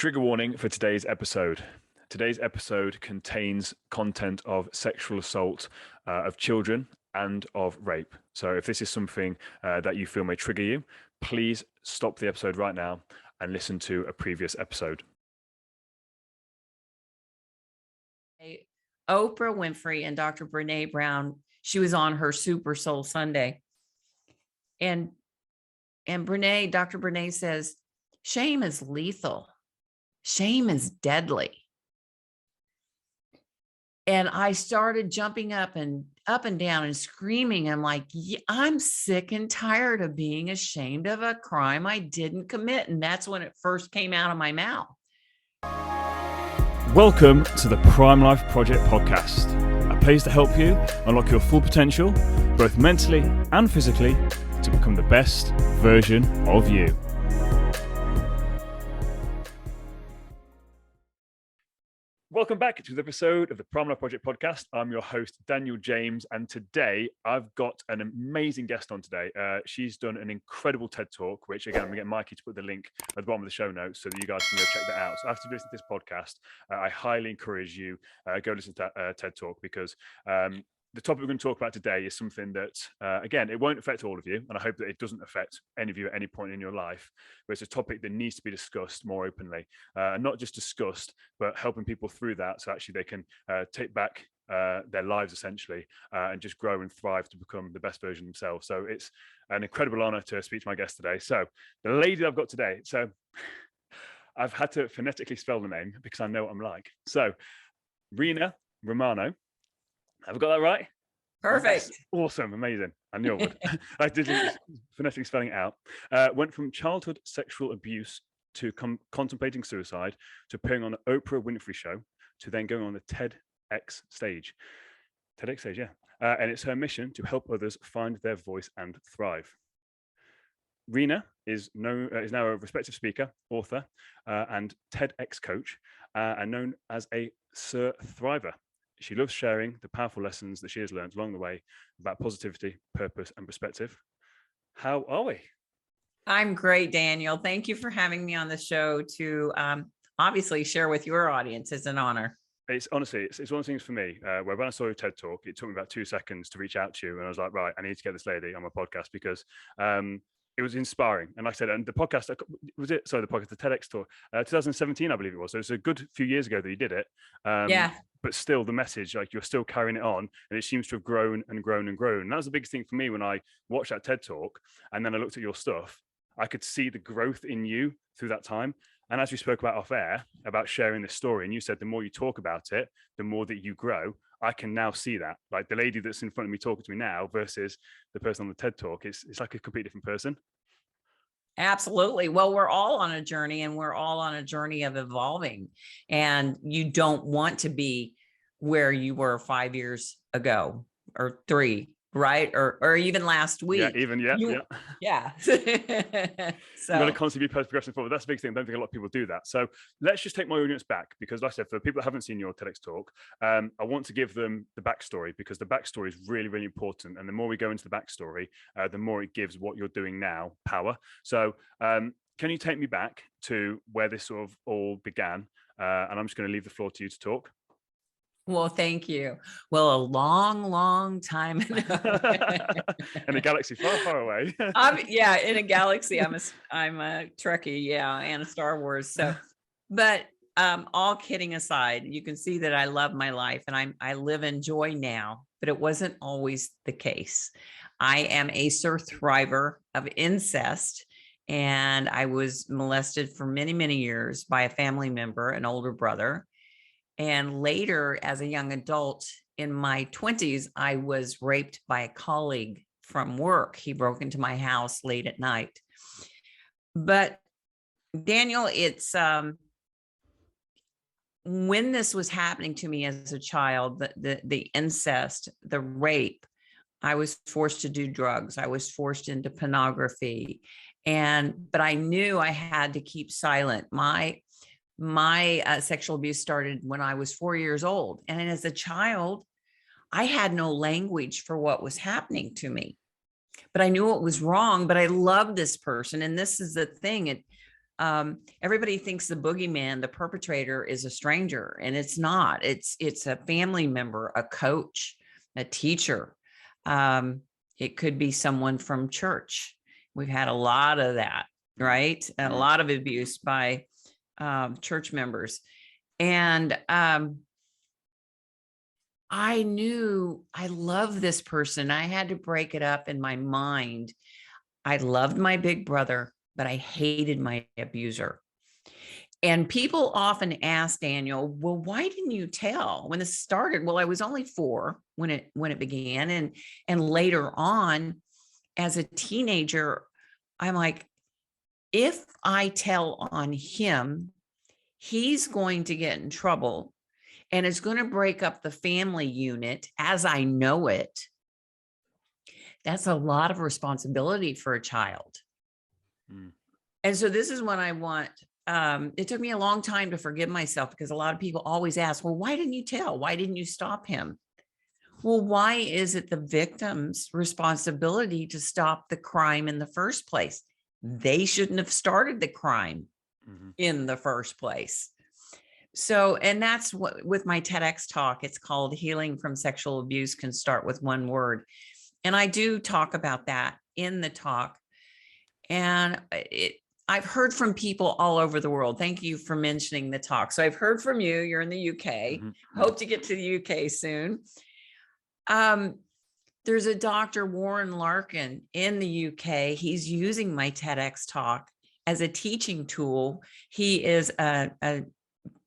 Trigger warning for today's episode. Today's episode contains content of sexual assault of children and of rape. So if this is something that you feel may trigger you, please stop the episode right now and listen to a previous episode. Oprah Winfrey and Dr. Brene Brown, she was on her Super Soul Sunday. And Dr. Brene says, shame is lethal. Shame is deadly. And I started jumping up and down and screaming. I'm like, I'm sick and tired of being ashamed of a crime I didn't commit. And that's when it first came out of my mouth. Welcome to the Prime Life Project podcast, a place to help you unlock your full potential, both mentally and physically, to become the best version of you. Welcome back to the episode of the Prime Life Project podcast. I'm your host, Daniel James, and today I've got an amazing guest on today. She's done an incredible TED Talk, which again, I'm going to get Mikey to put the link at the bottom of the show notes so that you guys can go check that out. So after listening to this podcast, I highly encourage you go listen to that TED Talk because the topic we're going to talk about today is something that, again, it won't affect all of you, and I hope that it doesn't affect any of you at any point in your life, but it's a topic that needs to be discussed more openly, not just discussed, but helping people through that so actually they can take back their lives essentially and just grow and thrive to become the best version of themselves. So it's an incredible honor to speak to my guest today. So the lady I've got today, so I've had to phonetically spell the name because I know what I'm like. So Rena Romano. Have I got that right? Perfect. That's awesome. Amazing. I knew I would. I did phonetically spelling it out. Went from childhood sexual abuse to contemplating suicide to appearing on the Oprah Winfrey Show to then going on the TEDx stage. TEDx stage, yeah. And it's her mission to help others find their voice and thrive. Rena is now a respected speaker, author, and TEDx coach, and known as a sur-THRIVER. She loves sharing the powerful lessons that she has learned along the way about positivity, purpose, and perspective. How are we? I'm great, Daniel. Thank you for having me on the show to obviously share with your audience. It's an honor. It's honestly, it's one of the things for me where when I saw your TED Talk, it took me about 2 seconds to reach out to you. And I was like, right, I need to get this lady on my podcast because it was inspiring. And like I said, and the podcast, the TEDx talk, 2017, I believe it was. So it's a good few years ago that you did it. Yeah. But still the message, like you're still carrying it on and it seems to have grown and grown and grown. And that was the biggest thing for me when I watched that TED Talk and then I looked at your stuff, I could see the growth in you through that time. And as we spoke about off air, about sharing this story, and you said the more you talk about it, the more that you grow. I can now see that. Like the lady that's in front of me talking to me now versus the person on the TED Talk, it's like a completely different person. Absolutely. Well, we're all on a journey and we're all on a journey of evolving. And you don't want to be where you were 5 years ago or 3, right? Or even last week. Yeah. So You've got to constantly be progressing forward. That's a big thing. I don't think a lot of people do that. So let's just take my audience back because like I said, for people that haven't seen your TEDx talk, I want to give them the backstory because the backstory is really, really important. And the more we go into the backstory, the more it gives what you're doing now power. So can you take me back to where this sort of all began? And I'm just going to leave the floor to you to talk. Well, thank you. Well, a long, long time ago. In a galaxy far, far away. In a galaxy. I'm a Trekkie, and a Star Wars. So, but all kidding aside, you can see that I love my life and I live in joy now, but it wasn't always the case. I am a sur-THRIVER of incest, and I was molested for many, many years by a family member, an older brother. And later, as a young adult in my 20s, I was raped by a colleague from work. He broke into my house late at night. But Daniel, it's when this was happening to me as a child, the incest, the rape, I was forced to do drugs. I was forced into pornography. But I knew I had to keep silent. My sexual abuse started when I was 4 years old. And as a child, I had no language for what was happening to me, but I knew it was wrong, but I loved this person. And this is the thing. Everybody thinks the boogeyman, the perpetrator, is a stranger, and it's not. It's a family member, a coach, a teacher. It could be someone from church. We've had a lot of that, right? A lot of abuse by church members. And I knew I love this person. I had to break it up in my mind. I loved my big brother, but I hated my abuser. And people often ask Daniel, well, why didn't you tell when this started? Well, I was only 4 when it began. And later on, as a teenager, I'm like, if I tell on him, he's going to get in trouble, and it's going to break up the family unit as I know it. That's a lot of responsibility for a child. And so this is what I want. It took me a long time to forgive myself, because a lot of people always ask, well, why didn't you tell? Why didn't you stop him? Well, why is it the victim's responsibility to stop the crime in the first place? They shouldn't have started the crime in the first place. So, and that's what, with my TEDx talk, it's called Healing from Sexual Abuse Can Start with One Word. And I do talk about that in the talk. And I've heard from people all over the world. Thank you for mentioning the talk. So I've heard from you. You're in the UK. Hope to get to the UK soon. There's a Dr. Warren Larkin in the UK. He's using my TEDx talk as a teaching tool. He is a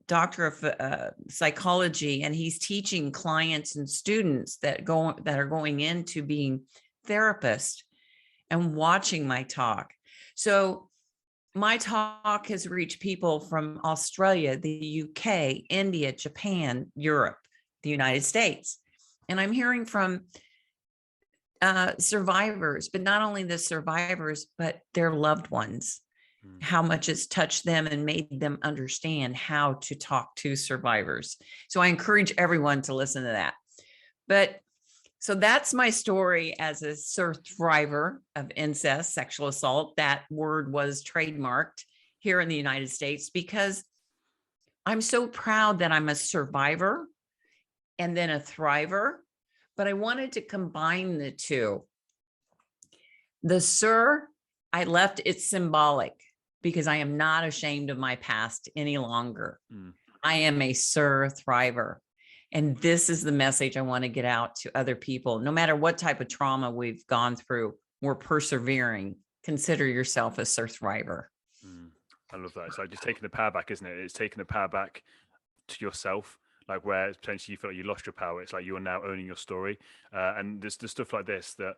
doctor of psychology, and he's teaching clients and students that are going into being therapists and watching my talk. So my talk has reached people from Australia, the UK, India, Japan, Europe, the United States. And I'm hearing from survivors, but not only the survivors, but their loved ones, how much it's touched them and made them understand how to talk to survivors. So I encourage everyone to listen to that. But so that's my story as a sur-THRIVER of incest, sexual assault. That word was trademarked here in the United States because I'm so proud that I'm a survivor and then a thriver, but I wanted to combine the two. The sur, I left it symbolic because I am not ashamed of my past any longer. I am a sur-THRIVER. And this is the message I want to get out to other people. No matter what type of trauma we've gone through, we're persevering. Consider yourself a sur-THRIVER. I love that. It's like just taking the power back, isn't it? It's taking the power back to yourself, like where potentially you feel like you lost your power. It's like you are now owning your story. And there's stuff like this that,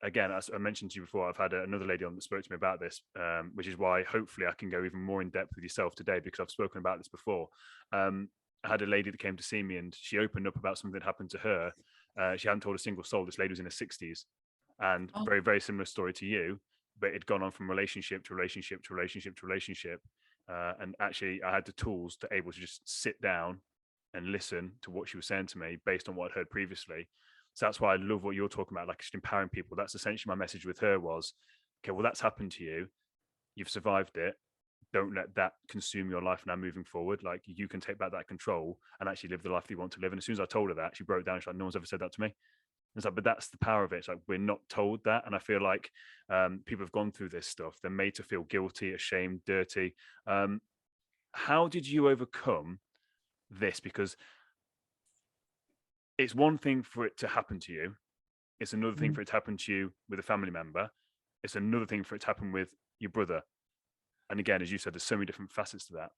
again, as I mentioned to you before, I've had another lady on that spoke to me about this, which is why hopefully I can go even more in depth with yourself today, because I've spoken about this before. I had a lady that came to see me, and she opened up about something that happened to her. She hadn't told a single soul. This lady was in her 60s, and very, very similar story to you, but it'd gone on from relationship to relationship to relationship to relationship. And actually, I had the tools to able to just sit down and listen to what she was saying to me based on what I'd heard previously. So that's why I love what you're talking about, like just empowering people. That's essentially my message with her was, okay, well, that's happened to you. You've survived it. Don't let that consume your life now moving forward. Like, you can take back that control and actually live the life that you want to live. And as soon as I told her that, she broke down. She's like, no one's ever said that to me. It's like, but that's the power of it. It's like, we're not told that. And I feel like people have gone through this stuff. They're made to feel guilty, ashamed, dirty. How did you overcome this? Because it's one thing for it to happen to you. It's another thing for it to happen to you with a family member. It's another thing for it to happen with your brother. And again, as you said, there's so many different facets to that.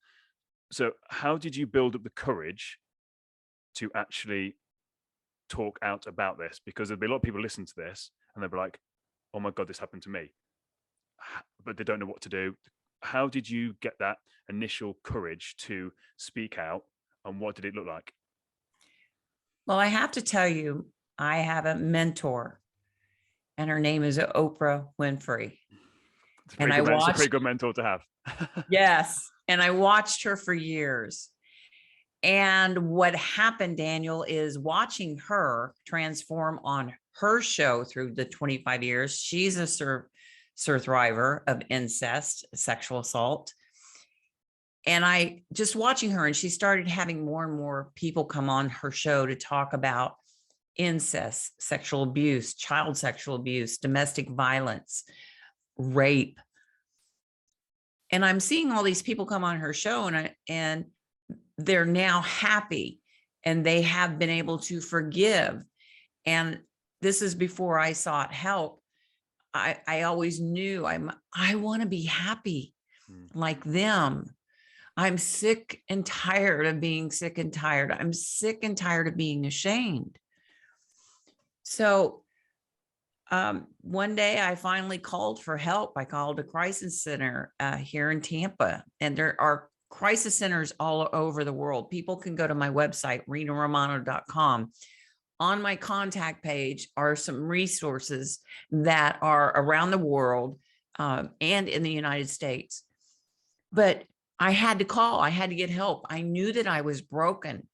So how did you build up the courage to actually talk out about this? Because there'll be a lot of people listen to this and they'll be like, oh my God, this happened to me. But they don't know what to do. How did you get that initial courage to speak out, and what did it look like? Well, I have to tell you, I have a mentor, and her name is Oprah Winfrey. It's a pretty good mentor to have. Yes. And I watched her for years. And what happened, Daniel, is watching her transform on her show through the 25 years. She's a sur-THRIVER of incest, sexual assault. And I just watching her, and she started having more and more people come on her show to talk about incest, sexual abuse, child sexual abuse, domestic violence, rape. And I'm seeing all these people come on her show, and they're now happy, and they have been able to forgive. And this is before I sought help. I always knew I want to be happy like them. I'm sick and tired of being sick and tired. I'm sick and tired of being ashamed. So one day I finally called for help. I called a crisis center here in Tampa, and there are crisis centers all over the world. People can go to my website, renaromano.com. On my contact page are some resources that are around the world and in the United States. But I had to call. I had to get help. I knew that I was broken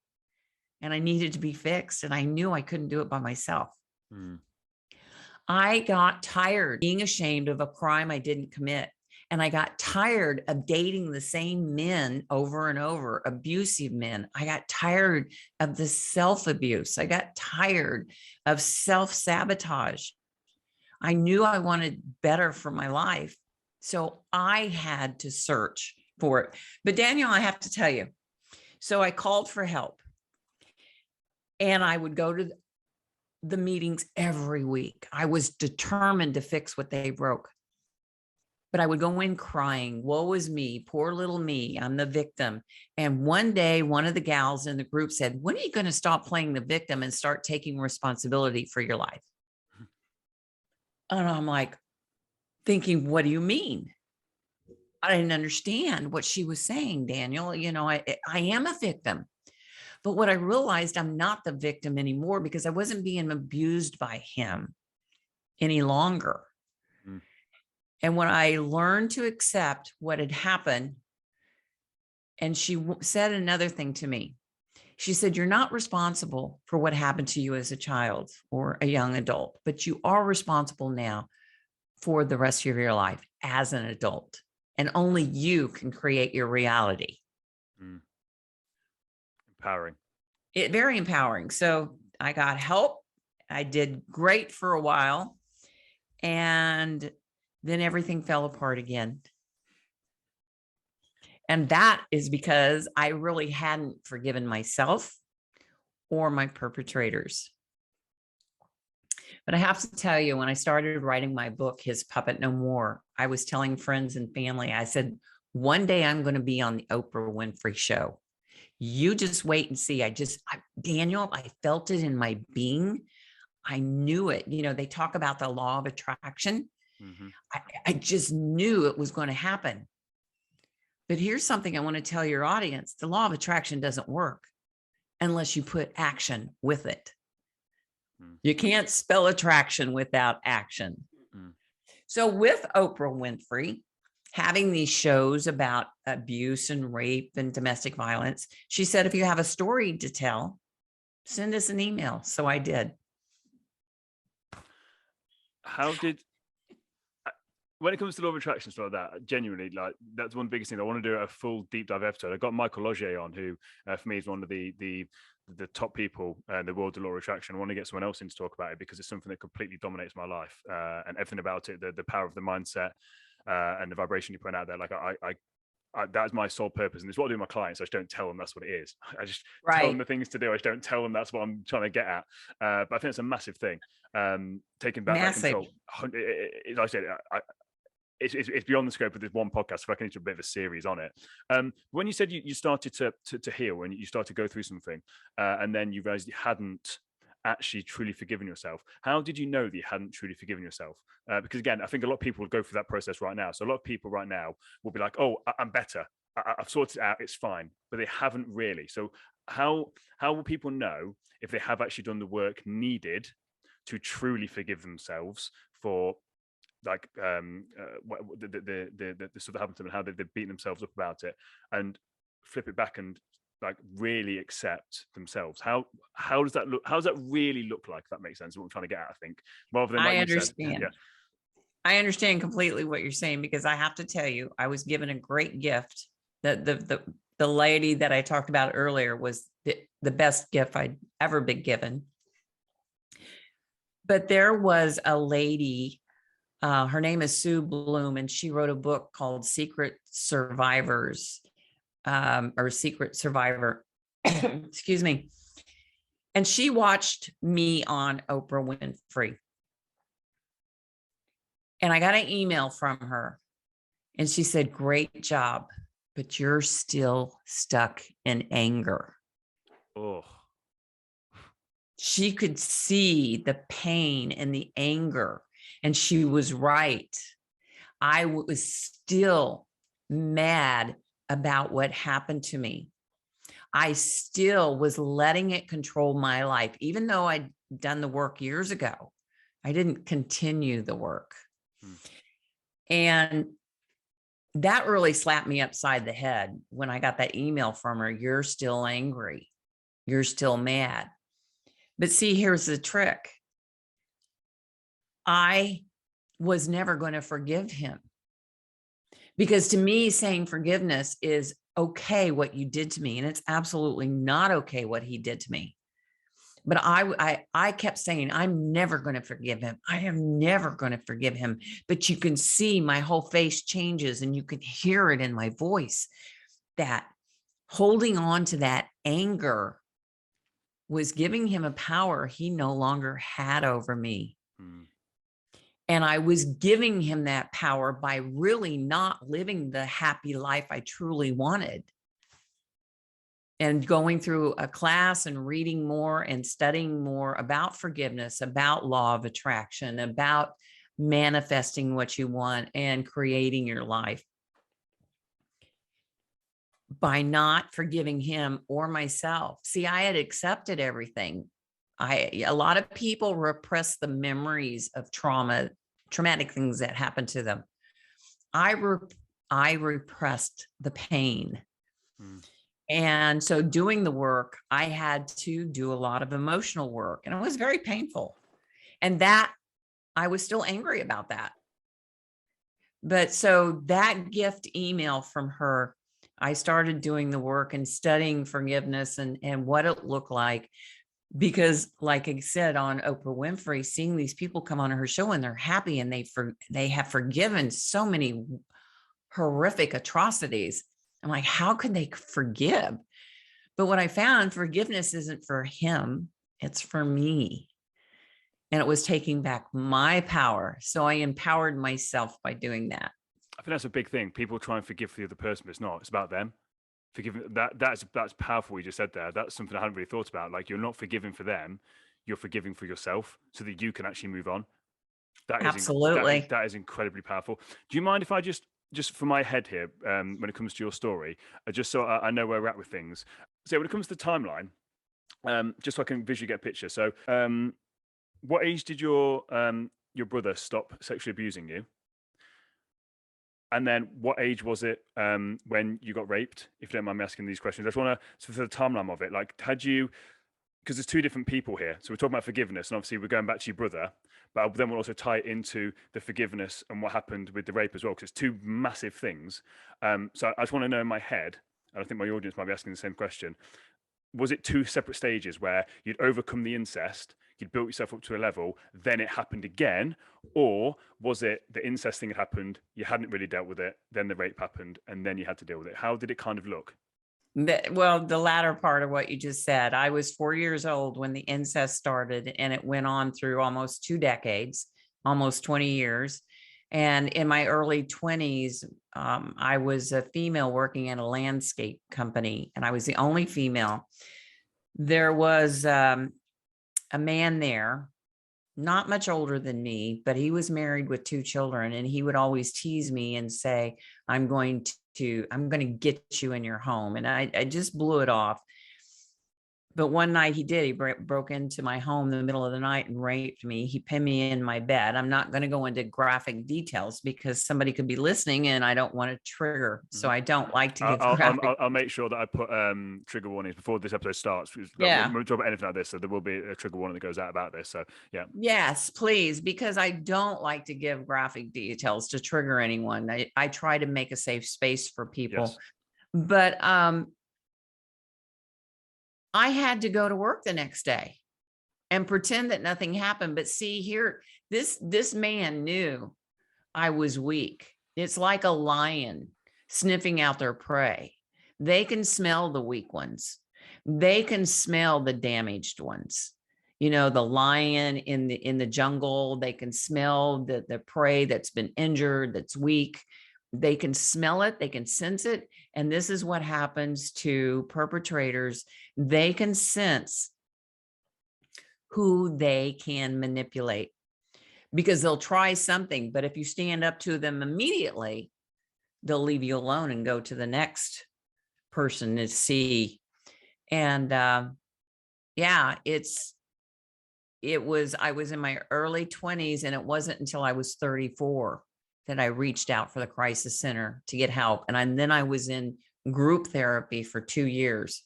and I needed to be fixed, and I knew I couldn't do it by myself. I got tired of being ashamed of a crime I didn't commit. And I got tired of dating the same men over and over, abusive men. I got tired of the self-abuse. I got tired of self-sabotage. I knew I wanted better for my life. So I had to search for it. But Daniel, I have to tell you, so I called for help, and I would go to the meetings every week. I was determined to fix what they broke. But I would go in crying, woe is me, poor little me, I'm the victim. And one day, one of the gals in the group said, when are you going to stop playing the victim and start taking responsibility for your life? And I'm like thinking, what do you mean? I didn't understand what she was saying, Daniel. You know, I am a victim. But what I realized, I'm not the victim anymore, because I wasn't being abused by him any longer. And when I learned to accept what had happened, and she said another thing to me. She said, you're not responsible for what happened to you as a child or a young adult, but you are responsible now for the rest of your life as an adult. And only you can create your reality. Empowering. Very empowering. So I got help. I did great for a while. And then everything fell apart again. And that is because I really hadn't forgiven myself or my perpetrators. But I have to tell you, when I started writing my book, His Puppet No More, I was telling friends and family, I said, one day I'm going to be on the Oprah Winfrey Show. You just wait and see. Daniel, I felt it in my being. I knew it. You know, they talk about the law of attraction. I just knew it was going to happen. But here's something I want to tell your audience. The law of attraction doesn't work unless you put action with it. You can't spell attraction without action. So with Oprah Winfrey having these shows about abuse and rape and domestic violence, she said, if you have a story to tell, send us an email. So I did. When it comes to law of attraction, stuff like that, genuinely, like, that's one of the biggest things. I want to do a full deep dive episode. I got Michael Logier on, who for me is one of the top people in the world of law of attraction. I want to get someone else in to talk about it, because it's something that completely dominates my life, and everything about it, the power of the mindset and the vibration you put out there. Like that's my sole purpose, and it's what I do with my clients. I just don't tell them that's what it is. I just tell them the things to do. I just don't tell them that's what I'm trying to get at. But I think it's a massive thing. Taking back that control. Like I said, it's beyond the scope of this one podcast. If I can do a bit of a series on it. When you said you started to heal, and you started to go through something, and then you realized you hadn't actually truly forgiven yourself, how did you know that you hadn't truly forgiven yourself? Because again, I think a lot of people will go through that process right now. So a lot of people right now will be like, oh, I'm better. I've sorted it out. It's fine. But they haven't really. So how will people know if they have actually done the work needed to truly forgive themselves for like the stuff that happened to them, and how they've beaten themselves up about it, and flip it back and like really accept themselves? How does that look? How does that really look like? If that makes sense, what I'm trying to get at, I think, rather than like I understand. I understand completely what you're saying, because I have to tell you, I was given a great gift The lady that I talked about earlier was the best gift I'd ever been given. But there was a lady, her name is Sue Bloom, and she wrote a book called Secret Survivors, or Secret Survivor, excuse me. And she watched me on Oprah Winfrey. And I got an email from her, and she said, "Great job, but you're still stuck in anger." Oh. She could see the pain and the anger, and she was right. I was still mad about what happened to me. I still was letting it control my life. Even though I'd done the work years ago, I didn't continue the work. And that really slapped me upside the head when I got that email from her. "You're still angry. You're still mad." But see, here's the trick. I was never going to forgive him, because to me, saying forgiveness is okay what you did to me. And it's absolutely not okay what he did to me. But I kept saying, "I'm never going to forgive him. I am never going to forgive him." But you can see my whole face changes, and you can hear it in my voice, that holding on to that anger was giving him a power he no longer had over me. And I was giving him that power by really not living the happy life I truly wanted. And going through a class and reading more and studying more about forgiveness, about law of attraction, about manifesting what you want and creating your life. By not forgiving him or myself. See, I had accepted everything. A lot of people repress the memories of traumatic things that happened to them. I repressed the pain. And so doing the work, I had to do a lot of emotional work, and it was very painful. And that I was still angry about that. But so that gift email from her, I started doing the work and studying forgiveness and what it looked like. Because like I said, on Oprah Winfrey, seeing these people come on her show and they're happy and they have forgiven so many horrific atrocities. I'm like, how could they forgive? But what I found, forgiveness isn't for him, it's for me. And it was taking back my power. So I empowered myself by doing that. I think that's a big thing. People try and forgive the other person, but it's not. It's about them. Forgiving that's powerful. What you just said there. That's something I hadn't really thought about. Like, you're not forgiving for them, you're forgiving for yourself, so that you can actually move on. That is absolutely that is incredibly powerful. Do you mind if I just for my head here, when it comes to your story, just so I know where we're at with things. So when it comes to the timeline, just so I can visually get a picture. So, what age did your brother stop sexually abusing you? And then what age was it when you got raped? If you don't mind me asking these questions, I just want to, so for the timeline of it, like, had you, because there's two different people here. So we're talking about forgiveness, and obviously we're going back to your brother, but then we'll also tie it into the forgiveness and what happened with the rape as well, because it's two massive things. So I just want to know in my head, and I think my audience might be asking the same question, was it two separate stages where you'd overcome the incest, you'd built yourself up to a level, then it happened again? Or was it the incest thing had happened, you hadn't really dealt with it, then the rape happened, and then you had to deal with it? How did it kind of look? Well, the latter part of what you just said. I was 4 years old when the incest started, and it went on through almost 2 decades, almost 20 years. And in my early 20s, I was a female working at a landscape company, and I was the only female. There was a man there, not much older than me, but he was married with 2 children, and he would always tease me and say, I'm going to get you in your home. And I just blew it off. But one night he did. He broke into my home in the middle of the night and raped me. He pinned me in my bed. I'm not going to go into graphic details because somebody could be listening and I don't want to trigger. So I don't like to give graphic. I'll make sure that I put trigger warnings before this episode starts. Yeah. We'll talk about anything like this, so there will be a trigger warning that goes out about this. So yeah. Yes, please, because I don't like to give graphic details to trigger anyone. I try to make a safe space for people. Yes. But I had to go to work the next day and pretend that nothing happened. But see here, this man knew I was weak. It's like a lion sniffing out their prey. They can smell the weak ones. They can smell the damaged ones. You know, the lion in the jungle, they can smell the prey that's been injured, that's weak. They can smell it, they can sense it. And this is what happens to perpetrators. They can sense who they can manipulate because they'll try something. But if you stand up to them immediately, they'll leave you alone and go to the next person to see. And yeah, I was in my early 20s, and it wasn't until I was 34 that I reached out for the crisis center to get help. And then I was in group therapy for 2 years.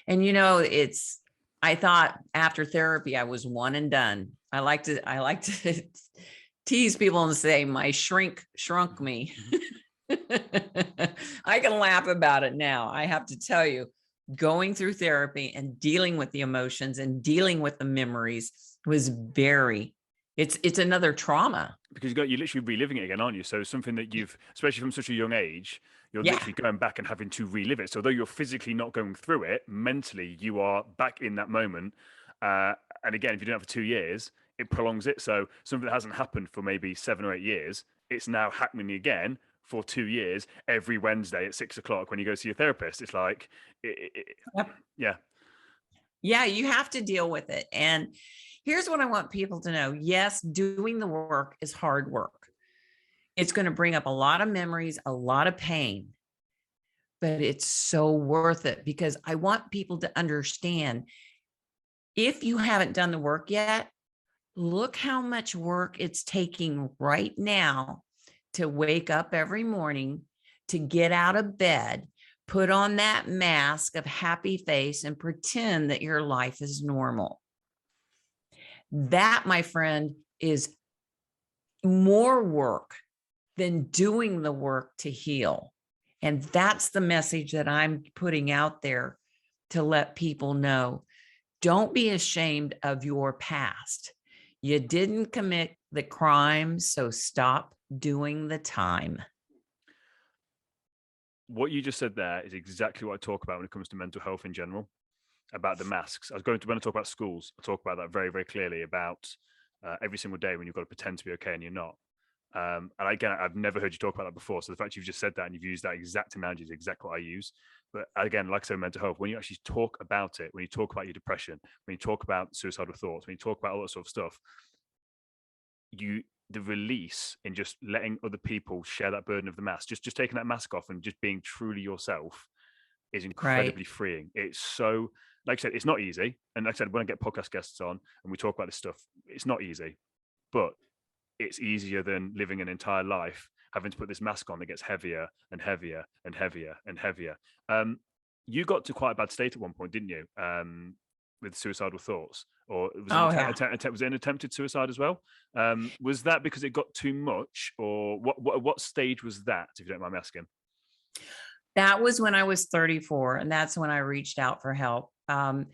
And, you know, I thought after therapy, I was one and done. I like to tease people and say my shrink shrunk me. I can laugh about it now. I have to tell you, going through therapy and dealing with the emotions and dealing with the memories was it's another trauma. Because you're literally reliving it again, aren't you? So something that you've, especially from such a young age, you're Yeah. literally going back and having to relive it. So although you're physically not going through it, mentally you are back in that moment. And again, if you don't have it for 2 years, it prolongs it. So something that hasn't happened for maybe 7 or 8 years, it's now happening again for 2 years every Wednesday at 6 o'clock when you go see your therapist. It's like, Yep. yeah. Yeah, you have to deal with it. And here's what I want people to know. Yes, doing the work is hard work. It's going to bring up a lot of memories, a lot of pain, but it's so worth it because I want people to understand if you haven't done the work yet, look how much work it's taking right now to wake up every morning, to get out of bed, put on that mask of happy face and pretend that your life is normal. That, my friend, is more work than doing the work to heal. And that's the message that I'm putting out there to let people know. Don't be ashamed of your past. You didn't commit the crime, so stop doing the time. What you just said there is exactly what I talk about when it comes to mental health in general, about the masks. When I talk about schools, I talk about that very, very clearly about every single day when you've got to pretend to be okay and you're not. And again, I've never heard you talk about that before. So the fact you've just said that and you've used that exact analogy is exactly what I use. But again, like I said, mental health, when you actually talk about it, when you talk about your depression, when you talk about suicidal thoughts, when you talk about all that sort of stuff, the release in just letting other people share that burden of the mask, just taking that mask off and just being truly yourself is incredibly freeing. It's so, like I said, it's not easy. And like I said, when I get podcast guests on and we talk about this stuff, it's not easy, but it's easier than living an entire life having to put this mask on that gets heavier and heavier and heavier and heavier. You got to quite a bad state at one point, didn't you? With suicidal thoughts, or was it an attempted suicide as well? Was that because it got too much, or what stage was that, if you don't mind me asking? That was when I was 34, and that's when I reached out for help. I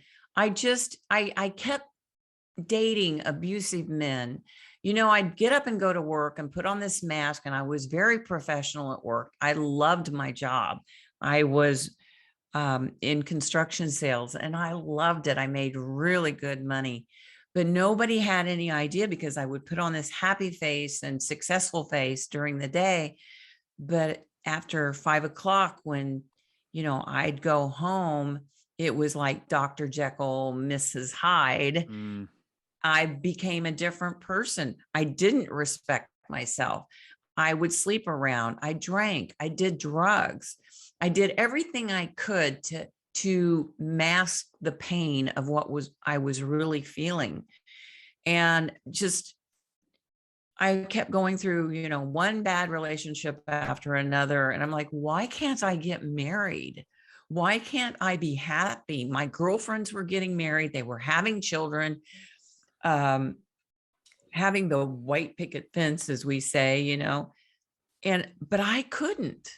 kept dating abusive men. You know, I'd get up and go to work and put on this mask, and I was very professional at work. I loved my job. I was in construction sales, and I loved it. I made really good money, but nobody had any idea because I would put on this happy face and successful face during the day. But after 5 o'clock, when, you know, I'd go home, it was like Dr. Jekyll, Mrs. Hyde. I became a different person. I didn't respect myself. I would sleep around. I drank. I did drugs. I did everything I could to mask the pain of what I was really feeling. And just, I kept going through, you know, one bad relationship after another. And I'm like, why can't I get married? Why can't I be happy? My girlfriends were getting married. They were having children, having the white picket fence, as we say, you know, but I couldn't.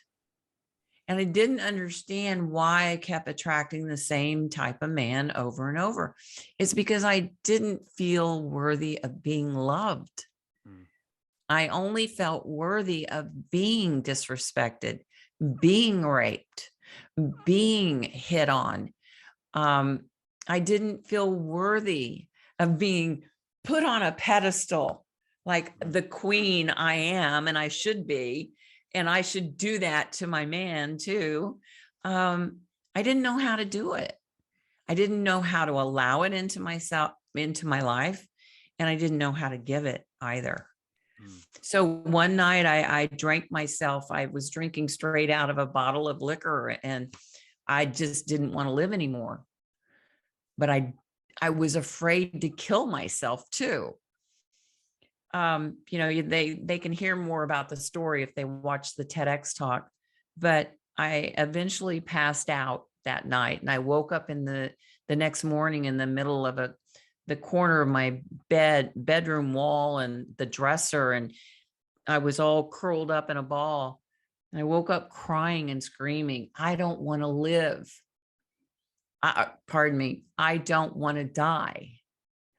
And I didn't understand why I kept attracting the same type of man over and over. It's because I didn't feel worthy of being loved. Mm. I only felt worthy of being disrespected, being raped, being hit on. I didn't feel worthy of being put on a pedestal like the queen I am, and I should be, and I should do that to my man too. I didn't know how to do it. I didn't know how to allow it into myself, into my life, and I didn't know how to give it either. So one night I drank myself. I was drinking straight out of a bottle of liquor, and I just didn't want to live anymore. But I was afraid to kill myself too. They can hear more about the story if they watch the TEDx talk, but I eventually passed out that night, and I woke up in the next morning in the middle of the corner of my bedroom wall and the dresser, and I was all curled up in a ball. And I woke up crying and screaming, I don't want to live. Pardon me, I don't want to die.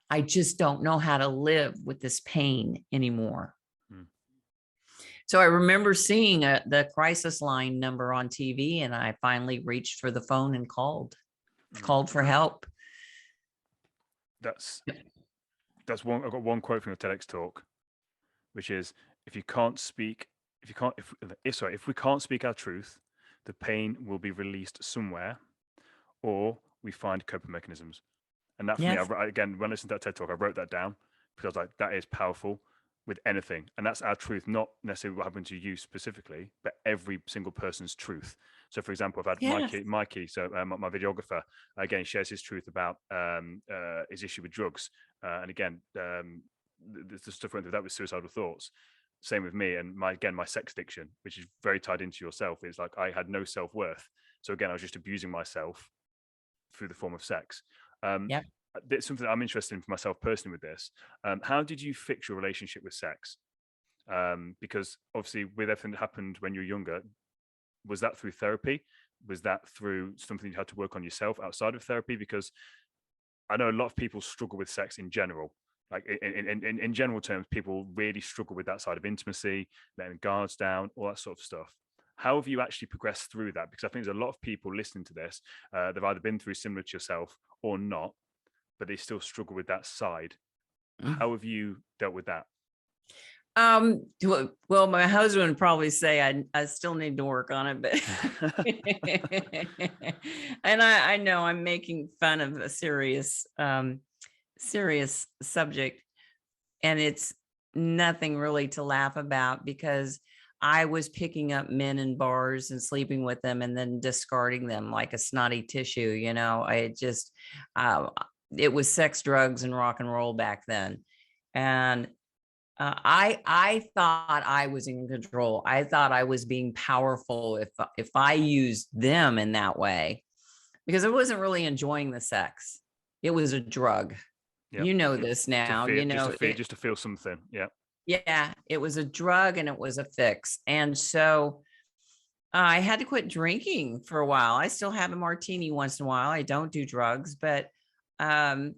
I just don't know how to live with this pain anymore. So I remember seeing the crisis line number on TV, and I finally reached for the phone and called for help. That's one. I've got one quote from your TEDx talk, which is, if we can't speak our truth, the pain will be released somewhere, or we find coping mechanisms. And that for me, again, when I listened to that TED talk, I wrote that down because I was like, that is powerful with anything. And that's our truth, not necessarily what happened to you specifically, but every single person's truth. So for example, I've had Mikey, so my videographer, again, shares his truth about his issue with drugs. And again, the stuff went through that with suicidal thoughts. Same with me. And my sex addiction, which is very tied into yourself, is like, I had no self-worth. So again, I was just abusing myself through the form of sex. It's something that I'm interested in for myself personally with this. How did you fix your relationship with sex? Because obviously with everything that happened when you were younger, was that through therapy? Was that through something you had to work on yourself outside of therapy? Because I know a lot of people struggle with sex in general. Like in general terms, people really struggle with that side of intimacy, letting guards down, all that sort of stuff. How have you actually progressed through that? Because I think there's a lot of people listening to this. They've either been through similar to yourself or not, but they still struggle with that side. How have you dealt with that? Well, my husband would probably say I still need to work on it, but and I know I'm making fun of a serious subject, and it's nothing really to laugh about, because I was picking up men in bars and sleeping with them and then discarding them like a snotty tissue. It was sex, drugs, and rock and roll back then. And I thought I was in control. I thought I was being powerful if I used them in that way, because I wasn't really enjoying the sex. It was a drug. Yep. You know this now. Just to feel something. Yeah. Yeah, it was a drug and it was a fix. And so I had to quit drinking for a while. I still have a martini once in a while. I don't do drugs, but I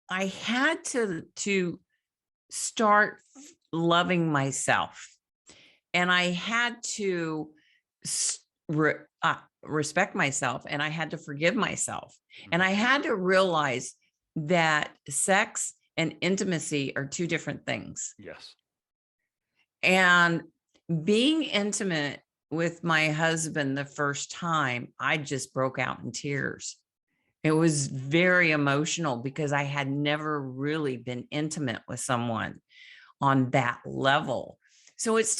had to start loving myself, and I had to respect myself, and I had to forgive myself. And I had to realize that sex and intimacy are two different things. Yes. And being intimate with my husband the first time, I just broke out in tears. It was very emotional because I had never really been intimate with someone on that level. So it's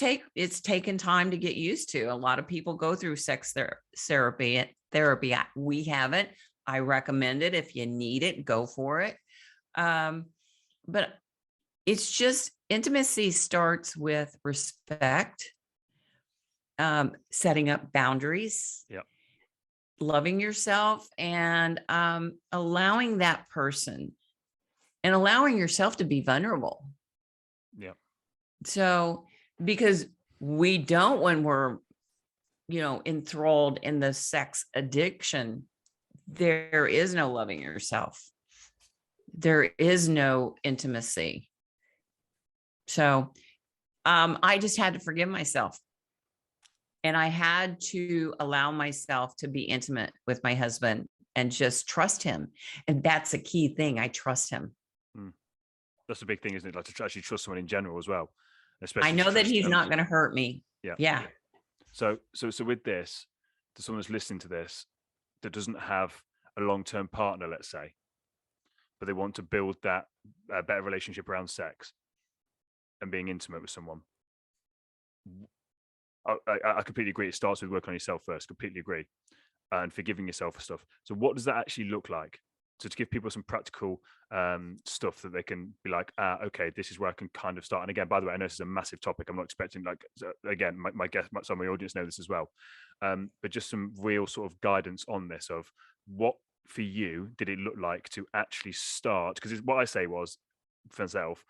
taken time to get used to. A lot of people go through sex therapy. We haven't. I recommend it. If you need it, go for it. But it's just, intimacy starts with respect, setting up boundaries, loving yourself, and allowing that person, and allowing yourself to be vulnerable. Yeah. So, because we don't when we're, enthralled in the sex addiction. There is no loving yourself. There is no intimacy. So I just had to forgive myself. And I had to allow myself to be intimate with my husband and just trust him. And that's a key thing. I trust him. That's a big thing, isn't it? Like to actually trust someone in general as well. Especially I know that he's not going to hurt me. Yeah. So with this, to someone that's listening to this that doesn't have a long-term partner, let's say, but they want to build that better relationship around sex and being intimate with someone. I completely agree. It starts with working on yourself first. Completely agree. And forgiving yourself for stuff. So what does that actually look like? So to give people some practical stuff that they can be like, okay, this is where I can kind of start. And again, by the way, I know this is a massive topic. I'm not expecting again, my guest, some of my audience know this as well. But just some real sort of guidance on this of what for you did it look like to actually start? Because what I say was for myself,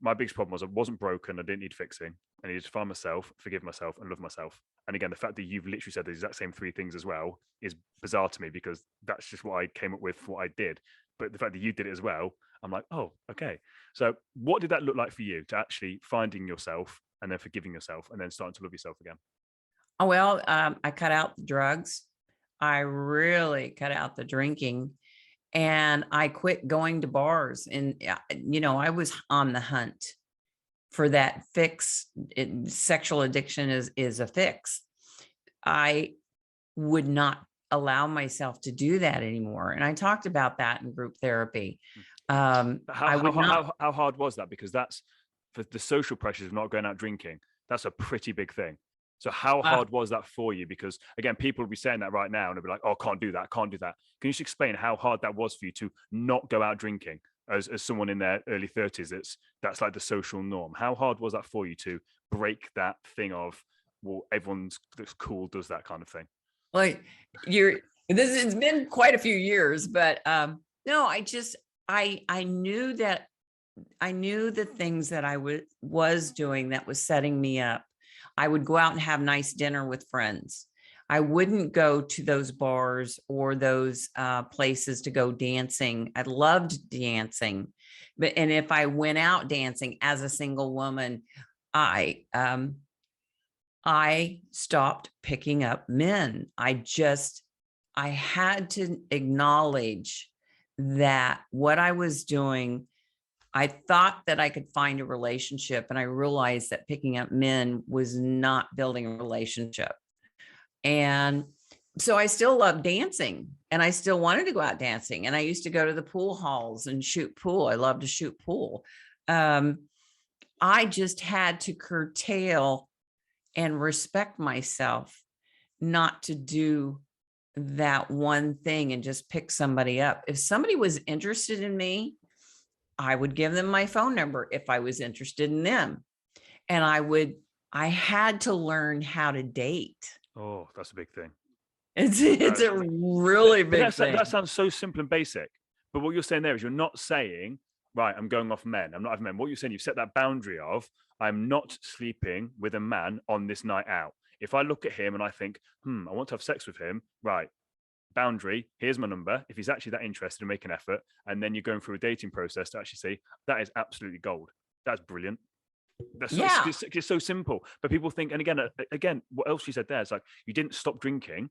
my biggest problem was I wasn't broken. I didn't need fixing. I needed to find myself, forgive myself, and love myself. And again, the fact that you've literally said the exact same three things as well is bizarre to me, because that's just what I came up with for what I did. But the fact that you did it as well, I'm like, oh, okay. So what did that look like for you to actually finding yourself and then forgiving yourself and then starting to love yourself again? Oh, well, I cut out the drugs. I really cut out the drinking. And I quit going to bars. And, I was on the hunt for that fix. Sexual addiction is a fix. I would not allow myself to do that anymore. And I talked about that in group therapy. How hard was that? Because that's for the social pressures of not going out drinking. That's a pretty big thing. So how hard was that for you? Because again, people will be saying that right now and they'll be like, oh, can't do that. Can you just explain how hard that was for you to not go out drinking as someone in their early 30s? That's like the social norm. How hard was that for you to break that thing of, well, everyone that's cool does that kind of thing? Like it's been quite a few years, but no, I knew that I knew the things that I was doing that was setting me up. I would go out and have nice dinner with friends. I wouldn't go to those bars or those places to go dancing. I loved dancing, and if I went out dancing as a single woman, I stopped picking up men. I had to acknowledge that what I was doing, I thought that I could find a relationship, and I realized that picking up men was not building a relationship. And so I still love dancing, and I still wanted to go out dancing. And I used to go to the pool halls and shoot pool. I love to shoot pool. I just had to curtail and respect myself not to do that one thing and just pick somebody up. If somebody was interested in me, I would give them my phone number if I was interested in them. And I had to learn how to date. Oh, that's a big thing. It's a really big thing. That sounds so simple and basic. But what you're saying there is you're not saying, right, I'm going off men. I'm not having men. What you're saying, you've set that boundary of, I'm not sleeping with a man on this night out. If I look at him and I think, I want to have sex with him, right, boundary, here's my number. If he's actually that interested, make an effort. And then you're going through a dating process to actually say, that is absolutely gold. That's brilliant. It's so simple. But people think, and again, what else you said there is like, you didn't stop drinking.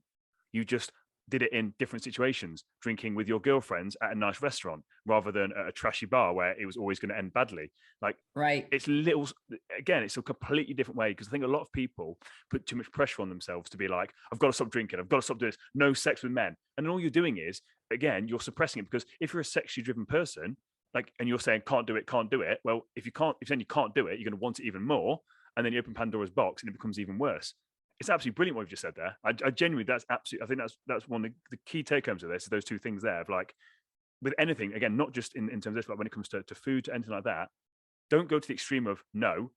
You just did it in different situations, drinking with your girlfriends at a nice restaurant rather than at a trashy bar where it was always going to end badly. Like, right. It's it's a completely different way, because I think a lot of people put too much pressure on themselves to be like, I've got to stop drinking. I've got to stop doing this. No sex with men. And then all you're doing is, again, you're suppressing it, because if you're a sexually driven person, like, and you're saying, can't do it. Well, if you then you can't do it, you're going to want it even more. And then you open Pandora's box and it becomes even worse. It's absolutely brilliant what you've just said there. I genuinely, I think that's one of the key take homes of this, those two things there of like, with anything, again, not just in terms of this, but when it comes to food, to anything like that, don't go to the extreme of no.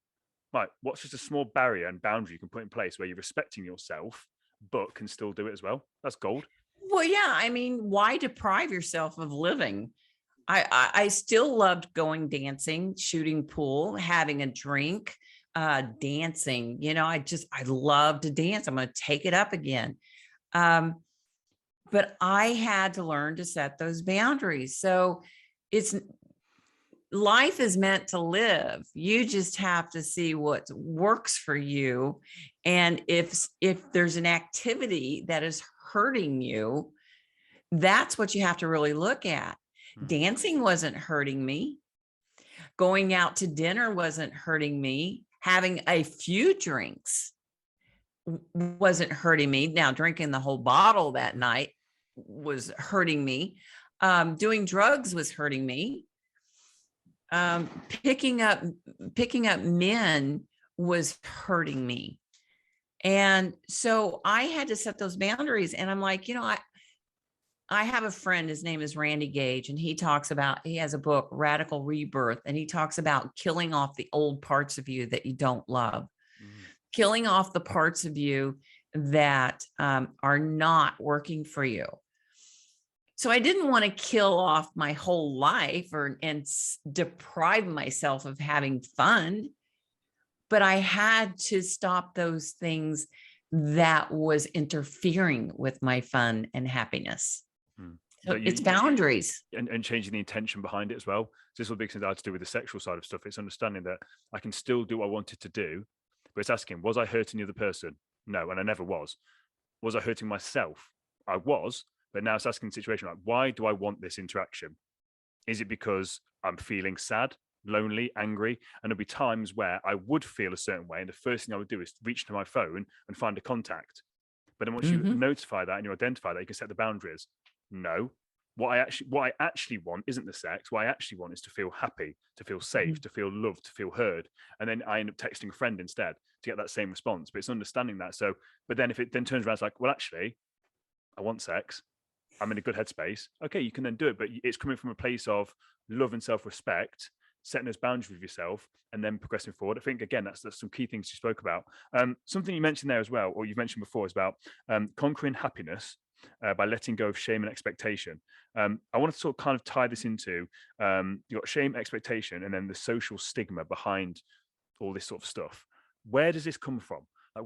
Right, what's just a small barrier and boundary you can put in place where you're respecting yourself, but can still do it as well? That's gold. Well, yeah. I mean, why deprive yourself of living? I still loved going dancing, shooting pool, having a drink, dancing. I love to dance. I'm going to take it up again. But I had to learn to set those boundaries. So life is meant to live. You just have to see what works for you. And if there's an activity that is hurting you, that's what you have to really look at. Dancing wasn't hurting me. Going out to dinner wasn't hurting me. Having a few drinks wasn't hurting me. Now, drinking the whole bottle that night was hurting me. Doing drugs was hurting me. Picking up men was hurting me. And so I had to set those boundaries. And I'm like, I have a friend, his name is Randy Gage, and he has a book, Radical Rebirth, and he talks about killing off the old parts of you that you don't love, killing off the parts of you that are not working for you. So I didn't want to kill off my whole life and deprive myself of having fun, but I had to stop those things that was interfering with my fun and happiness. So it's boundaries. And changing the intention behind it as well. So this will be things that had to do with the sexual side of stuff. It's understanding that I can still do what I wanted to do, but it's asking, was I hurting the other person? No, and I never was. Was I hurting myself? I was. But now it's asking the situation, like, why do I want this interaction? Is it because I'm feeling sad, lonely, angry? And there'll be times where I would feel a certain way. And the first thing I would do is reach to my phone and find a contact. But then once you notify that and you identify that, you can set the boundaries. No, what I actually want isn't the sex. What I actually want is to feel happy, to feel safe, to feel loved, to feel heard. And then I end up texting a friend instead to get that same response. But it's understanding that. So, but then if it then turns around, it's like, well, actually, I want sex. I'm in a good headspace. Okay, you can then do it, but it's coming from a place of love and self-respect, setting those boundaries with yourself, and then progressing forward. I think, again, that's some key things you spoke about. Something you mentioned there as well, or you've mentioned before, is about conquering happiness by letting go of shame and expectation. I want to sort of kind of tie this into, you've got shame, expectation, and then the social stigma behind all this sort of stuff. Where does this come from? Like,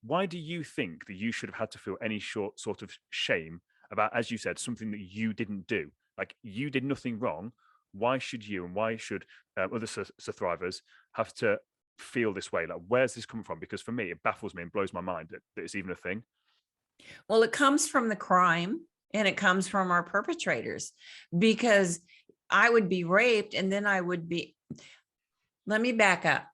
why do you think that you should have had to feel any sort of shame about, as you said, something that you didn't do? Like, you did nothing wrong. Why should you, and why should other sur-THRIVers have to feel this way? Like, where's this coming from? Because for me, it baffles me and blows my mind that it's even a thing. Well, it comes from the crime, and it comes from our perpetrators, because I would be raped, and then let me back up.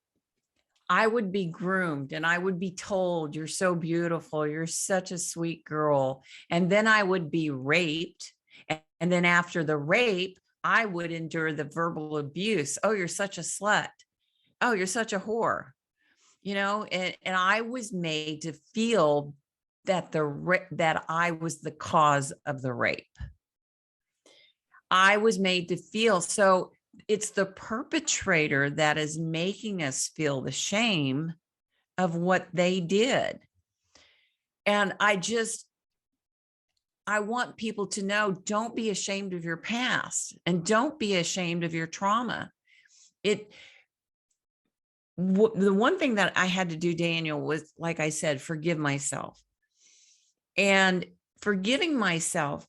I would be groomed, and I would be told, you're so beautiful, you're such a sweet girl. And then I would be raped. And then after the rape, I would endure the verbal abuse. Oh, you're such a slut. Oh, you're such a whore. And I was made to feel that that I was the cause of the rape. I was made to feel, so it's the perpetrator that is making us feel the shame of what they did. And I want people to know, don't be ashamed of your past, and don't be ashamed of your trauma. The one thing that I had to do, Daniel, was, like I said, forgive myself. And forgiving myself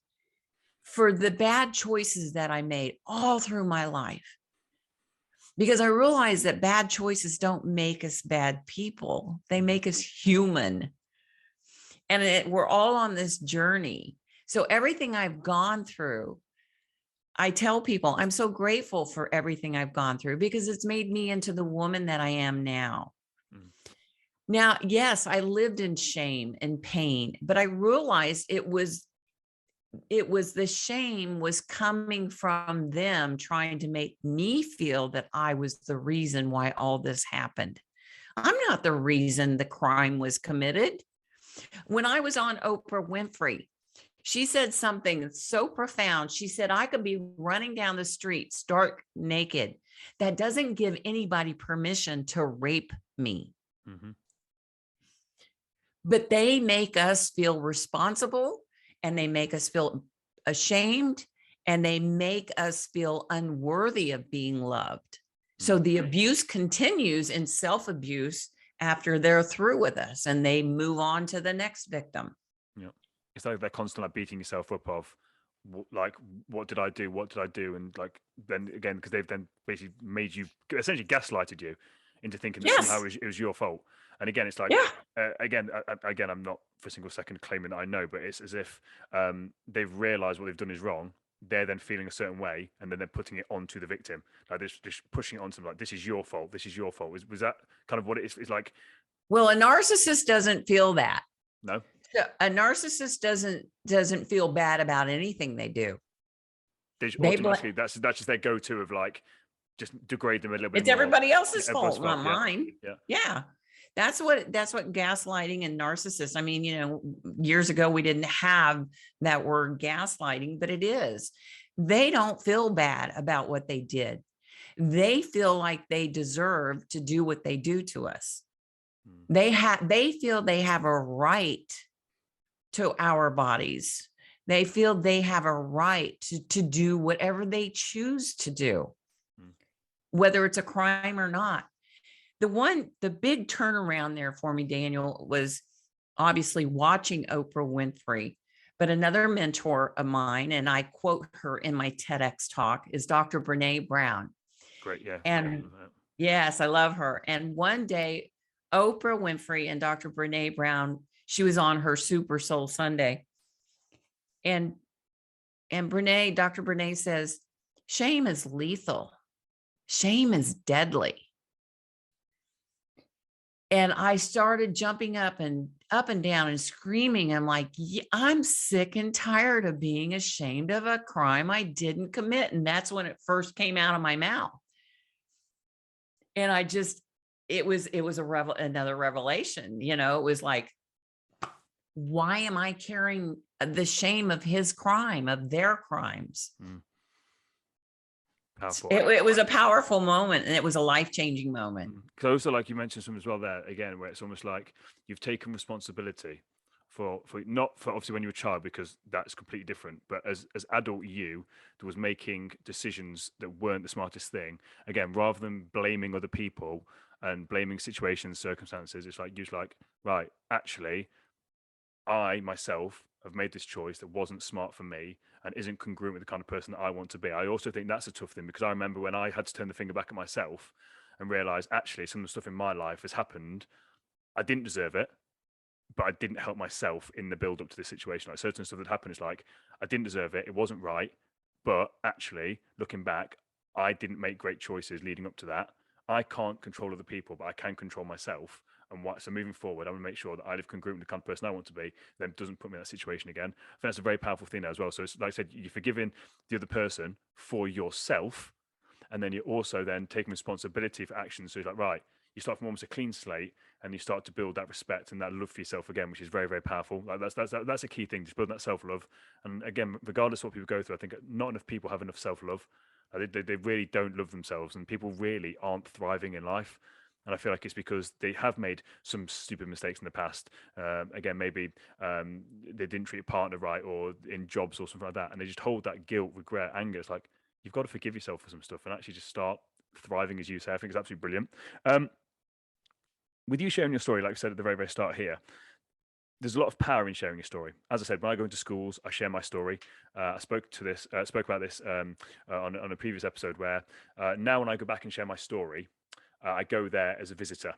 for the bad choices that I made all through my life. Because I realized that bad choices don't make us bad people. They make us human. And we're all on this journey. So everything I've gone through, I tell people I'm so grateful for everything I've gone through, because it's made me into the woman that I am now. Now, yes, I lived in shame and pain, but I realized it was the shame was coming from them trying to make me feel that I was the reason why all this happened. I'm not the reason the crime was committed. When I was on Oprah Winfrey, she said something that's so profound. She said, I could be running down the street stark naked. That doesn't give anybody permission to rape me. But they make us feel responsible, and they make us feel ashamed, and they make us feel unworthy of being loved. So the abuse continues in self-abuse after they're through with us and they move on to the next victim. Yeah. It's like they're constantly like beating yourself up of like, what did I do? What did I do? And like, then again, because they've then basically made you, essentially gaslighted you into thinking that Yes. somehow it was your fault. And again, it's like, Yeah. again, I'm not for a single second claiming that I know, but it's as if they've realized what they've done is wrong. They're then feeling a certain way, and then they're putting it onto the victim. Like they're just pushing it onto them, like, this is your fault. This is your fault. Was that kind of what it is? It's like, Well, a narcissist doesn't feel that. no. So a narcissist doesn't feel bad about anything they do. They automatically, that's just their go-to of like, just degrade them a little bit. It's more. everybody else's Everyone's fault, not mine. Yeah. That's what gaslighting and narcissists. I mean, years ago we didn't have that word gaslighting, but it is. They don't feel bad about what they did. They feel like they deserve to do what they do to us. They feel they have a right to our bodies. They feel they have a right to do whatever they choose to do, whether it's a crime or not. The big turnaround there for me, Daniel, was obviously watching Oprah Winfrey, but another mentor of mine, and I quote her in my TEDx talk, is Dr. Brene Brown. Great. Yeah. And yes, I love her. And one day, Oprah Winfrey and Dr. Brene Brown, she was on her Super Soul Sunday. And Dr. Brene says, shame is lethal. Shame is deadly. And I started jumping up and down and screaming. I'm like, I'm sick and tired of being ashamed of a crime I didn't commit. And that's when it first came out of my mouth. And it was another revelation. It was like, why am I carrying the shame of his crime, of their crimes? Powerful. It was a powerful moment, and it was a life-changing moment. Because also, like you mentioned something as well there, again, where it's almost like you've taken responsibility for not for obviously when you were a child, because that's completely different, but as adult you that was making decisions that weren't the smartest thing. Again, rather than blaming other people and blaming situations, circumstances, it's like you're just like, right, actually, I myself have made this choice that wasn't smart for me and isn't congruent with the kind of person that I want to be. I also think that's a tough thing, because I remember when I had to turn the finger back at myself and realize actually some of the stuff in my life has happened. I didn't deserve it, but I didn't help myself in the build up to this situation. Like certain stuff that happened is like, I didn't deserve it. It wasn't right. But actually looking back, I didn't make great choices leading up to that. I can't control other people, but I can control myself. And so moving forward, I'm going to make sure that I live congruent with the kind of person I want to be, then doesn't put me in that situation again. I think that's a very powerful thing there as well. So it's like I said, you're forgiving the other person for yourself, and then you're also then taking responsibility for actions. So you're like, right, you start from almost a clean slate, and you start to build that respect and that love for yourself again, which is very, very powerful. Like that's a key thing, just building that self-love. And again, regardless of what people go through, I think not enough people have enough self-love. They really don't love themselves, and people really aren't thriving in life. And I feel like it's because they have made some stupid mistakes in the past. Again, maybe they didn't treat a partner right, or in jobs or something like that. And they just hold that guilt, regret, anger. It's like, you've got to forgive yourself for some stuff and actually just start thriving, as you say. I think it's absolutely brilliant. With you sharing your story, like I said at the very, very start here, there's a lot of power in sharing your story. As I said, when I go into schools, I share my story. I spoke about this on a previous episode, where now when I go back and share my story, I go there as a visitor.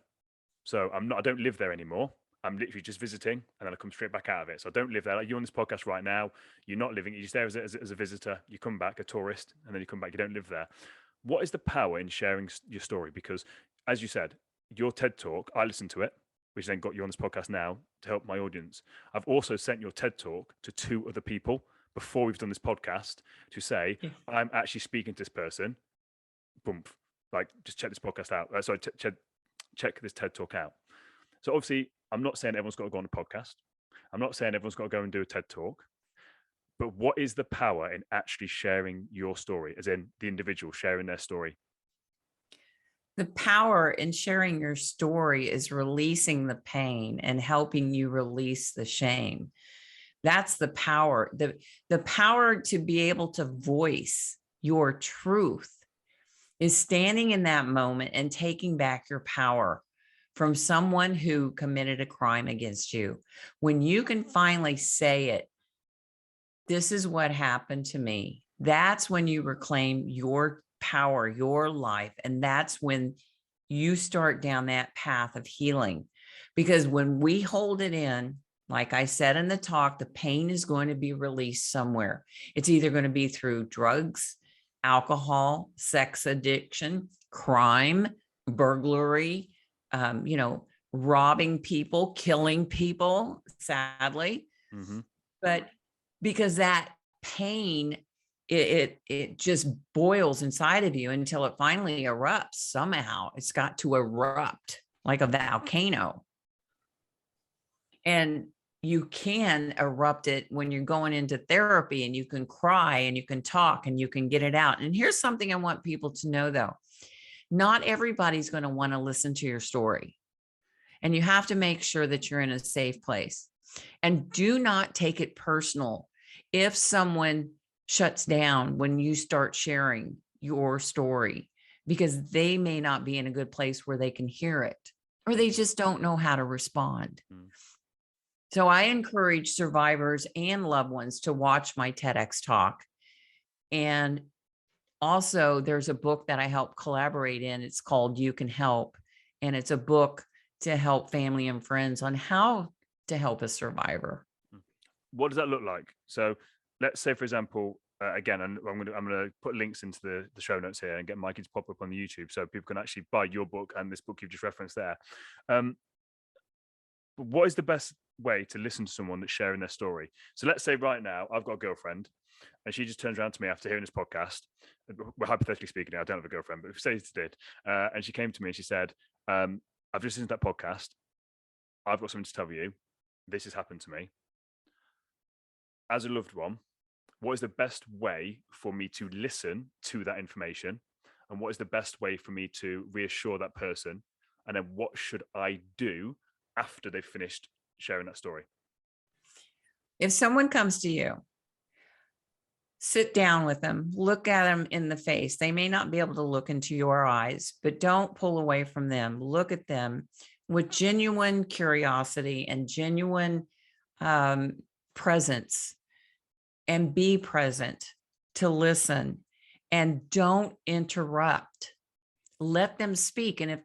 So I don't live there anymore. I'm literally just visiting, and then I come straight back out of it. So I don't live there. Like you're on this podcast right now, you're not living. You're just there as a visitor. You come back, a tourist, and then you come back. You don't live there. What is the power in sharing your story? Because as you said, your TED Talk, I listened to it, which then got you on this podcast now to help my audience. I've also sent your TED Talk to 2 other people before we've done this podcast to say, I'm actually speaking to this person. Boom. Like, just check this podcast out. Check this TED Talk out. So obviously, I'm not saying everyone's got to go on a podcast. I'm not saying everyone's got to go and do a TED Talk. But what is the power in actually sharing your story, as in the individual sharing their story? The power in sharing your story is releasing the pain and helping you release the shame. That's the power. The power to be able to voice your truth is standing in that moment and taking back your power from someone who committed a crime against you. When you can finally say it, this is what happened to me. That's when you reclaim your power, your life. And that's when you start down that path of healing. Because when we hold it in, like I said in the talk, the pain is going to be released somewhere. It's either going to be through drugs, alcohol, sex addiction, crime, burglary, robbing people, killing people, sadly. Mm-hmm. But because that pain, it just boils inside of you until it finally erupts. Somehow it's got to erupt like a volcano. And you can erupt it when you're going into therapy, and you can cry and you can talk and you can get it out. And here's something I want people to know, though. Not everybody's going to want to listen to your story. And you have to make sure that you're in a safe place. And do not take it personal if someone shuts down when you start sharing your story, because they may not be in a good place where they can hear it, or they just don't know how to respond. So I encourage survivors and loved ones to watch my TEDx talk. And also there's a book that I help collaborate in. It's called You Can Help. And it's a book to help family and friends on how to help a survivor. What does that look like? So let's say, for example, again, and I'm going to put links into the show notes here and get Mikey to pop up on the YouTube so people can actually buy your book and this book you've just referenced there. What is the best way to listen to someone that's sharing their story? So let's say right now I've got a girlfriend and she just turns around to me after hearing this podcast. We're hypothetically speaking, I don't have a girlfriend, but if say she did, and she came to me and she said, I've just listened to that podcast. I've got something to tell you. This has happened to me. As a loved one, what is the best way for me to listen to that information? And what is the best way for me to reassure that person? And then what should I do after they've finished sharing that story? If someone comes to you, sit down with them, look at them in the face. They may not be able to look into your eyes, but don't pull away from them. Look at them with genuine curiosity and genuine presence, and be present to listen, and don't interrupt. Let them speak. And if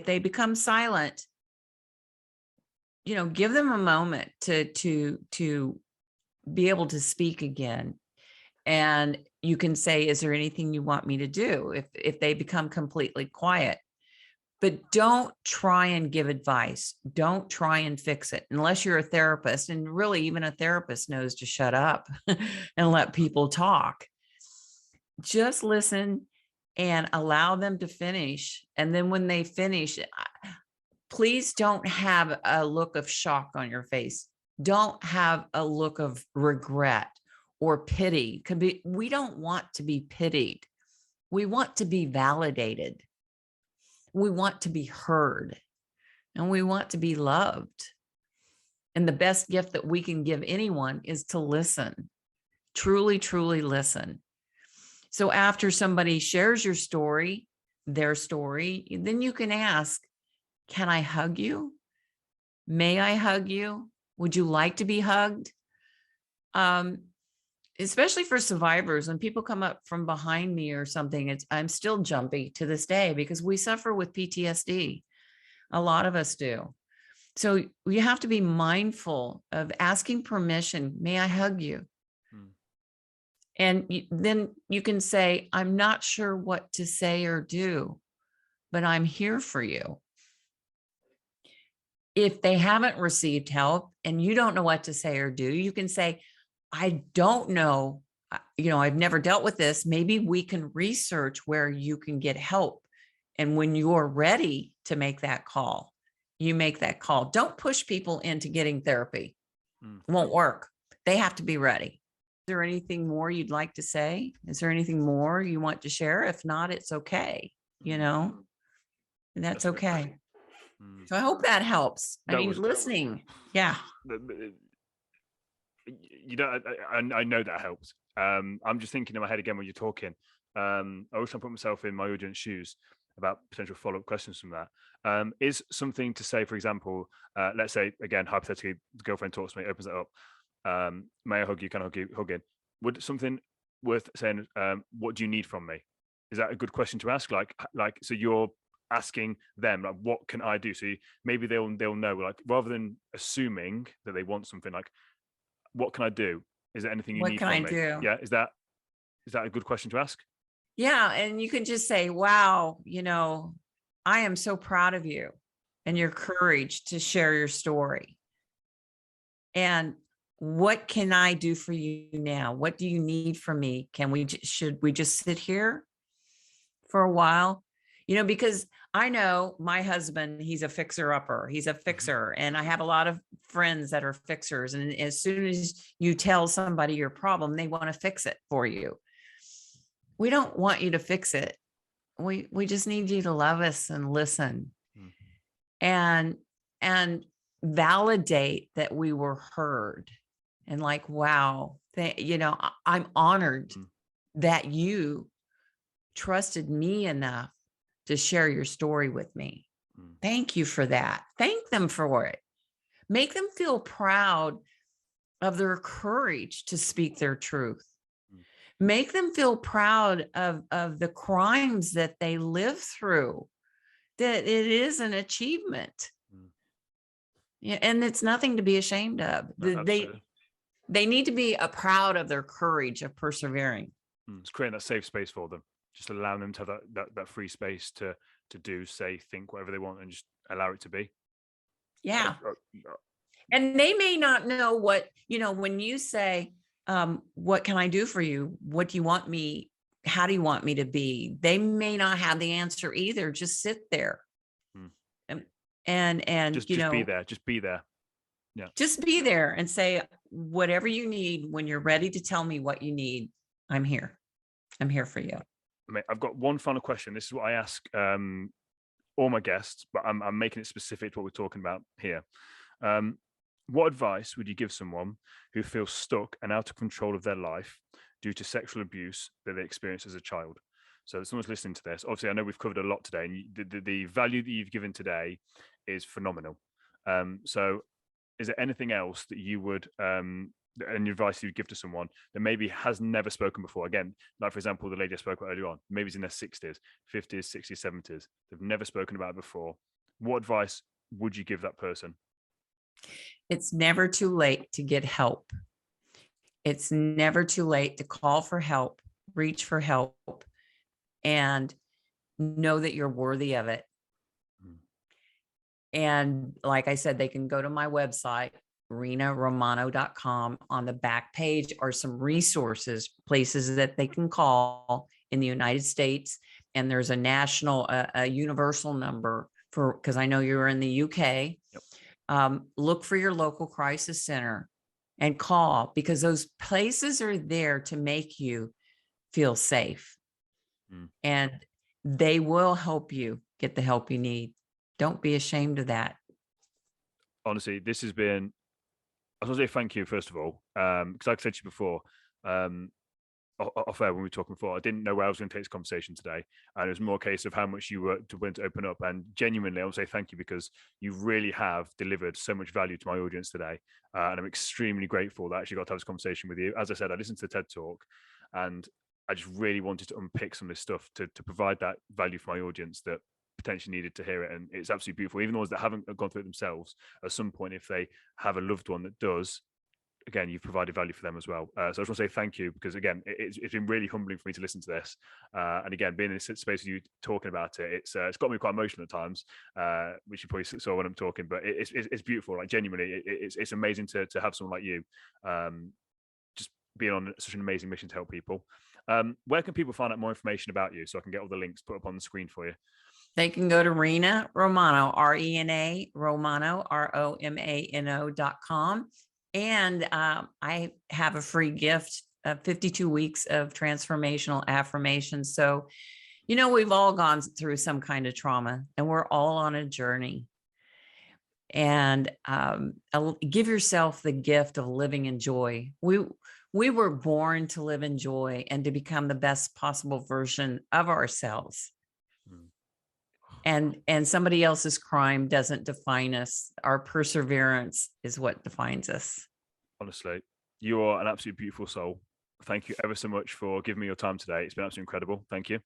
they become silent, give them a moment to be able to speak again. And you can say, is there anything you want me to do? If they become completely quiet, but don't try and give advice. Don't try and fix it unless you're a therapist. And really, even a therapist knows to shut up and let people talk. Just listen and allow them to finish. And then when they finish, please don't have a look of shock on your face. Don't have a look of regret or pity. We don't want to be pitied. We want to be validated. We want to be heard, and we want to be loved. And the best gift that we can give anyone is to listen, truly, truly listen. So after somebody shares your story, their story, then you can ask, can I hug you? May I hug you? Would you like to be hugged? Especially for survivors, when people come up from behind me or something, I'm still jumpy to this day because we suffer with PTSD. A lot of us do. So you have to be mindful of asking permission. May I hug you? And then you can say, I'm not sure what to say or do, but I'm here for you. If they haven't received help and you don't know what to say or do, you can say, I don't know, I've never dealt with this. Maybe we can research where you can get help. And when you're ready to make that call, you make that call. Don't push people into getting therapy. It won't work. They have to be ready. Is there anything more you'd like to say? Is there anything more you want to share? If not, it's okay. That's okay. So I hope that helps. Listening. Yeah. I know that helps. I'm just thinking in my head again when you're talking, I always try to put myself in my audience shoes about potential follow-up questions from that. Is something to say, for example, let's say, again, hypothetically, the girlfriend talks to me, opens it up. May I hug you? Can I hug you? Hug in. Would something worth saying, what do you need from me? Is that a good question to ask? Like, so you're asking them, like, what can I do? So maybe they'll know, like, rather than assuming that they want something, like, what can I do? Is there anything you What need can from I me? do? Yeah. Is that a good question to ask? Yeah. And you can just say, wow, I am so proud of you and your courage to share your story. And what can I do for you now? What do you need from me? Should we just sit here for a while? Because I know my husband, he's a fixer-upper. He's a fixer. And I have a lot of friends that are fixers. And as soon as you tell somebody your problem, they want to fix it for you. We don't want you to fix it. We just need you to love us and listen and validate that we were heard. And like, wow, I'm honored that you trusted me enough to share your story with me. Thank you for that. Thank them for it. Make them feel proud of their courage to speak their truth. Make them feel proud of the crimes that they live through, that it is an achievement. Yeah, and it's nothing to be ashamed of. No, they need to be proud of their courage of persevering. It's creating that safe space for them, just allowing them to have that free space to do, say, think, whatever they want, and just allow it to be. Yeah. And they may not know what, when you say, what can I do for you? What do you want me? How do you want me to be? They may not have the answer either. Just sit there. And just be there. Just be there. Yeah. Just be there and say, whatever you need, when you're ready to tell me what you need, I'm here. I'm here for you. I've got one final question. This is what I ask all my guests, but I'm making it specific to what we're talking about here. What advice would you give someone who feels stuck and out of control of their life due to sexual abuse that they experienced as a child? So someone's listening to this. Obviously, I know we've covered a lot today, and the value that you've given today is phenomenal. So is there anything else that you would, any advice you would give to someone that maybe has never spoken before? Again, like, for example, the lady I spoke about earlier on, maybe it's in their 60s, 50s, 60s, 70s. They've never spoken about it before. What advice would you give that person? It's never too late to get help. It's never too late to call for help, reach for help, and know that you're worthy of it. And like I said, they can go to my website, renaromano.com. On the back page are some resources, places that they can call in the United States. And there's a national, a universal number because I know you're in the UK. Yep. Look for your local crisis center and call, because those places are there to make you feel safe. And they will help you get the help you need. Don't be ashamed of that. Honestly, this has been, I was going to say thank you, first of all, because like I said to you before, off air when we were talking before, I didn't know where I was going to take this conversation today. And it was more a case of how much you were willing to open up. And genuinely, I want to say thank you, because you really have delivered so much value to my audience today. And I'm extremely grateful that I actually got to have this conversation with you. As I said, I listened to the TED Talk, and I just really wanted to unpick some of this stuff to provide that value for my audience that potentially needed to hear it. And it's absolutely beautiful. Even the ones that haven't gone through it themselves, at some point, if they have a loved one that does, again, you've provided value for them as well. So I just want to say thank you, because again, it's been really humbling for me to listen to this. And again, being in this space with you talking about it, it's got me quite emotional at times, which you probably saw when I'm talking, but it's beautiful. Like, genuinely, it's amazing to have someone like you just being on such an amazing mission to help people. Where can people find out more information about you, so I can get all the links put up on the screen for you? They can go to Rena Romano, RENA Romano, ROMANO.com. And I have a free gift of 52 weeks of transformational affirmations. So, we've all gone through some kind of trauma, and we're all on a journey. And give yourself the gift of living in joy. We were born to live in joy and to become the best possible version of ourselves. And somebody else's crime doesn't define us. Our perseverance is what defines us. Honestly, you are an absolutely beautiful soul. Thank you ever so much for giving me your time today. It's been absolutely incredible. Thank you.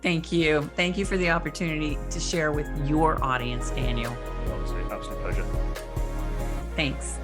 Thank you. Thank you for the opportunity to share with your audience, Daniel. Honestly, absolute pleasure. Thanks.